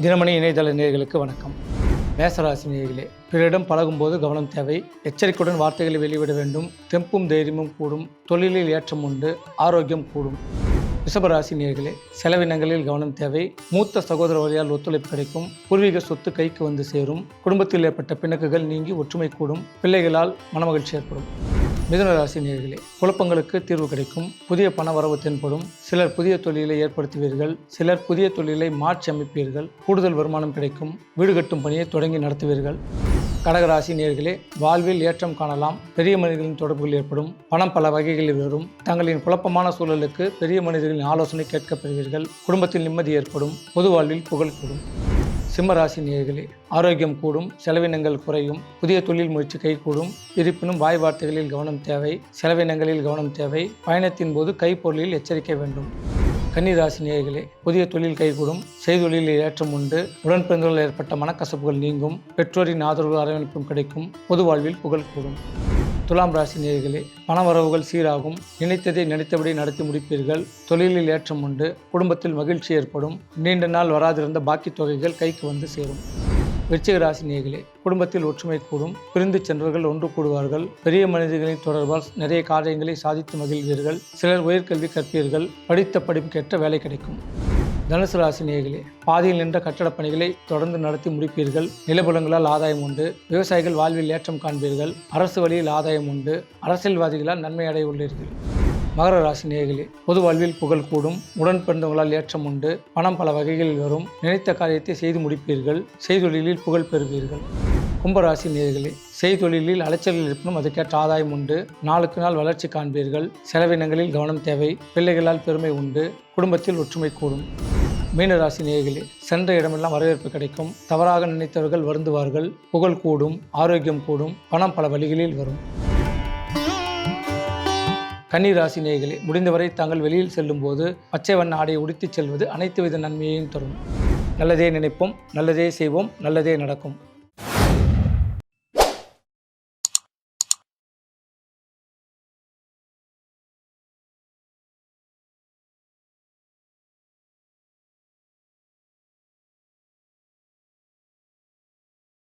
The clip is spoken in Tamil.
தினமணி இணையதள நேயர்களுக்கு வணக்கம். மேசராசி நேயர்களே, பிறரிடம் பழகும்போது கவனம் தேவை. எச்சரிக்கையுடன் வார்த்தைகளை வெளிவிட வேண்டும். தெம்பும் தைரியமும் கூடும். தொழிலில் ஏற்றம் உண்டு. ஆரோக்கியம் கூடும். ரிஷபராசி நேயர்களே, செலவினங்களில் கவனம் தேவை. மூத்த சகோதர வழியால் ஒத்துழைப்பு கிடைக்கும். பூர்வீக சொத்து கைக்கு வந்து சேரும். குடும்பத்தில் ஏற்பட்ட பிணக்குகள் நீங்கி ஒற்றுமை கூடும். பிள்ளைகளால் மனமகிழ்ச்சி ஏற்படும். மிதுன ராசி நேயர்களே, குழப்பங்களுக்கு தீர்வு கிடைக்கும். புதிய பண வரவு தென்படும். சிலர் புதிய தொழிலை ஏற்படுத்துவீர்கள். சிலர் புதிய தொழிலை மாற்றி அமைப்பீர்கள். கூடுதல் வருமானம் கிடைக்கும். வீடு கட்டும் பணியை தொடங்கி நடத்துவீர்கள். கடகராசி நேயர்களே, வாழ்வில் ஏற்றம் காணலாம். பெரிய மனிதர்களின் தொடர்புகள் ஏற்படும். பணம் பல வகைகளில் வரும். தங்களின் குழப்பமான சூழலுக்கு பெரிய மனிதர்களின் ஆலோசனை கேட்கப்படுவீர்கள். குடும்பத்தில் நிம்மதி ஏற்படும். பொது வாழ்வில் புகழ் கூடும். சிம்மராசி நேயர்களே, ஆரோக்கியம் கூடும். செலவினங்கள் குறையும். புதிய தொழில் முயற்சி கைகூடும். இருப்பினும் வாய் வார்த்தைகளில் கவனம் தேவை. செலவினங்களில் கவனம் தேவை. பயணத்தின் போது கைப்பொருளில் எச்சரிக்கை வேண்டும். கன்னிராசி நேயர்களே, புதிய தொழில் கைகூடும். செய்தொழிலில் ஏற்றம் உண்டு. உடன்பிறந்தவர்கள் ஏற்பட்ட மனக்கசப்புகள் நீங்கும். பெற்றோரின் ஆதரவு அரவணைப்பும் கிடைக்கும். பொது வாழ்வில் புகழ் கூடும். துலாம் ராசி நேயர்களே, பண வரவுகள் சீராகும். நினைத்ததை நினைத்தபடி நடத்தி முடிப்பீர்கள். தொழிலில் ஏற்றம் உண்டு. குடும்பத்தில் மகிழ்ச்சி ஏற்படும். நீண்ட நாள் வராதிருந்த பாக்கி தொகைகள் கைக்கு வந்து சேரும். விருச்சிக ராசி நேயர்களே, குடும்பத்தில் ஒற்றுமை கூடும். பிரிந்து சென்றவர்கள் ஒன்று கூடுவார்கள். பெரிய மனிதர்களின் தொடர்பால் நிறைய காரியங்களை சாதித்து மகிழ்வீர்கள். சிலர் உயர்கல்வி கற்பீர்கள். படித்த படிப்புக்கேற்ற வேலை கிடைக்கும். தனுசு ராசி நேயர்களே, பாதியில் நின்ற கட்டடப் பணிகளை தொடர்ந்து நடத்தி முடிப்பீர்கள். நிலபுலங்களால் ஆதாயம் உண்டு. விவசாயிகள் வாழ்வில் ஏற்றம் காண்பீர்கள். அரசு வழியில் ஆதாயம் உண்டு. அரசியல்வாதிகளால் நன்மை அடைய உள்ளீர்கள். மகர ராசி நேயர்களே, பொது வாழ்வில் புகழ் கூடும். உடன் பிறந்தவங்களால் ஏற்றம் உண்டு. பணம் பல வகைகளில் வரும். நினைத்த காரியத்தை செய்து முடிப்பீர்கள். செய்தொழிலில் புகழ் பெறுவீர்கள். கும்பராசி நேயர்களே, செய்தொழிலில் அலைச்சல்கள் இருப்பினும் அதுக்கேற்ற ஆதாயம் உண்டு. நாளுக்கு நாள் வளர்ச்சி காண்பீர்கள். செலவினங்களில் கவனம் தேவை. பிள்ளைகளால் பெருமை உண்டு. குடும்பத்தில் ஒற்றுமை கூடும். மீனராசி நேயர்களே, சென்ற இடமெல்லாம் வரவேற்பு கிடைக்கும். தவறாக நினைத்தவர்கள் வருந்துவார்கள். புகழ் கூடும். ஆரோக்கியம் கூடும். பணம் பல வழிகளில் வரும். கன்னிராசி நேயர்களே, முடிந்தவரை தாங்கள் வெளியில் செல்லும் போது பச்சை வண்ண ஆடையை உடுத்திச் செல்வது அனைத்து வித நன்மையையும் தரும். நல்லதே நினைப்போம், நல்லதே செய்வோம், நல்லதே நடக்கும்.